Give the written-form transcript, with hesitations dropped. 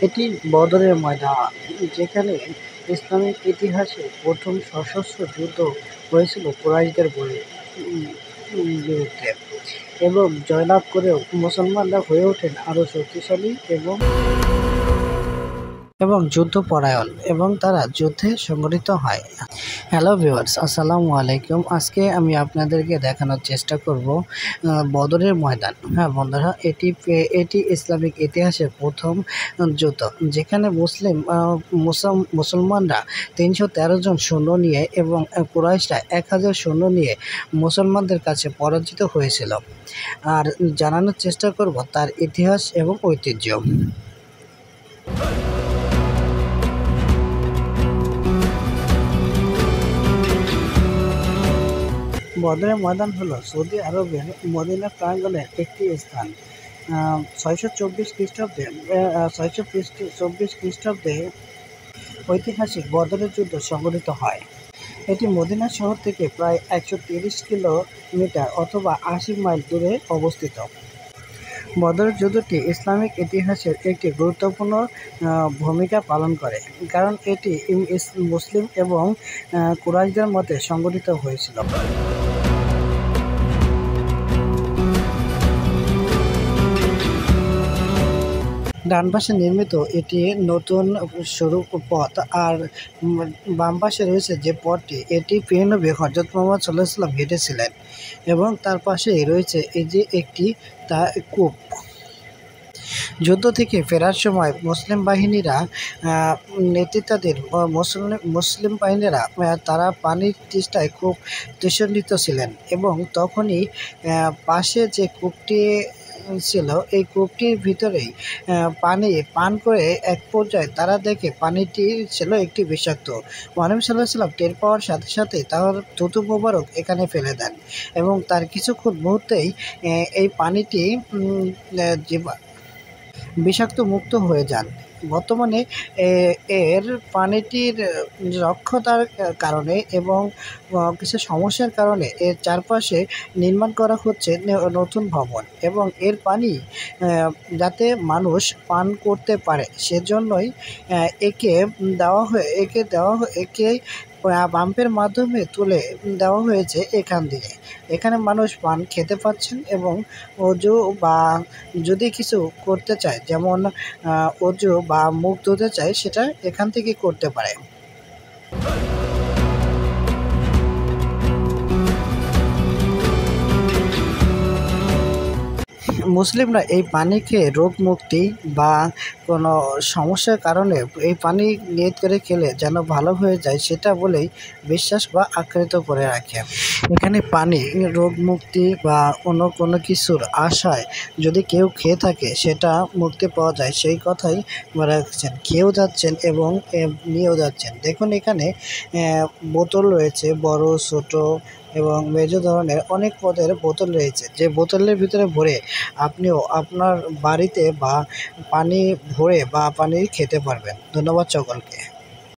এটি বদরের ময়দান, যেখানে ইসলামিক ইতিহাসে প্রথম সশস্ত্র যুদ্ধ হয়েছিল কুরাইশদের বিরুদ্ধে এবং জয়লাভ করেও মুসলমানরা হয়ে ওঠেন আরও শক্তিশালী এবং যুদ্ধপরায়ণ এবং তারা যুদ্ধে সংগঠিত হয়। হ্যালো ভিউয়ার্স, আসসালামু আলাইকুম। আজকে আমি আপনাদেরকে দেখানোর চেষ্টা করব বদরের ময়দান। হ্যাঁ বন্ধুরা, এটি ইসলামিক ইতিহাসের প্রথম যুদ্ধ, যেখানে মুসলমানরা 313 জন সৈন্য নিয়ে এবং কুরাইশরা 1000 সৈন্য নিয়ে মুসলমানদের কাছে পরাজিত হয়েছিল। আর জানানোর চেষ্টা করব তার ইতিহাস এবং ঐতিহ্য। বদরের ময়দান হলো সৌদি আরবের মদিনা প্রাঙ্গণের একটি স্থান। 624 খ্রিস্টাব্দে ঐতিহাসিক বদরের যুদ্ধ সংঘটিত হয়। এটি মদিনা শহর থেকে প্রায় 130 কিলোমিটার অথবা 80 মাইল দূরে অবস্থিত। বদরের যুদ্ধটি ইসলামিক ইতিহাসের একটি গুরুত্বপূর্ণ ভূমিকা পালন করে, কারণ এটি মুসলিম এবং কুরাইশদের মধ্যে সংঘটিত হয়েছিল। ডান পাশে নির্মিত এটি নতুন সরু পথ, আর বাম পাশে রয়েছে যে পথটি, এটি প্রিয় নবী হযরত মুহাম্মদ সাল্লাল্লাহু আলাইহি ওয়াসাল্লাম হেঁটেছিলেন এবং তার পাশেই রয়েছে এই যে একটি কূপ। যুদ্ধ থেকে ফেরার সময় মুসলিম বাহিনীরা মুসলিম বাহিনীরা তারা পানির তেষ্টায় খুব তৃষ্ণার্ত ছিলেন এবং তখনই পাশে যে কূপটি ছিল, এই কূপটির ভিতরেই পানি পান করে এক পর্যায়ে তারা দেখে পানিটি ছিল একটি বিষাক্ত। মহানবী সাল্লাল্লাহু আলাইহি ওয়াসাল্লাম টের পাওয়ার সাথে সাথে তার থুতু মোবারক এখানে ফেলে দেন এবং তার কিছুক্ষণ মুহূর্তেই এই পানিটি বিষাক্ত মুক্ত হয়ে যান। বর্তমানে এর পানিটির রক্ষতার কারণে এবং কিছু সমস্যার কারণে এর চারপাশে নির্মাণ করা হচ্ছে নতুন ভবন এবং এর পানি যাতে মানুষ পান করতে পারে সেজন্যই একে পাম্পের মাধ্যমে তুলে দেওয়া হয়েছে এখান দিয়ে। এখানে মানুষ পান খেতে পাচ্ছেন এবং অজু বা যদি কিছু করতে চায়, যেমন অজু বা মুখ ধুতে চায়, সেটা এখান থেকে করতে পারে। মুসলিমরা এই পানি খেয়ে রোগ মুক্তি বা কোনো সমস্যার কারণে এই পানি নিয়ত করে খেলে যেন ভালো হয়ে যায়, সেটা বলেই বিশ্বাস বা আখ্যায়িত করে রাখে। এখানে পানি রোগ মুক্তি বা অন্য কোনো কিছুর আশায় যদি কেউ খেয়ে থাকে সেটা মুক্তি পাওয়া যায়, সেই কথাই বলে রাখছেন। খেয়েও যাচ্ছেন এবং নিয়েও যাচ্ছেন। দেখুন এখানে বোতল রয়েছে, বড় ছোট এবং মেজো ধরনের অনেক পদের বোতল রয়েছে, যে বোতলের ভিতরে ভরে আপনিও আপনার বাড়িতে বা পানি ভরে বা পানি খেতে পারবেন। ধন্যবাদ সকলকে।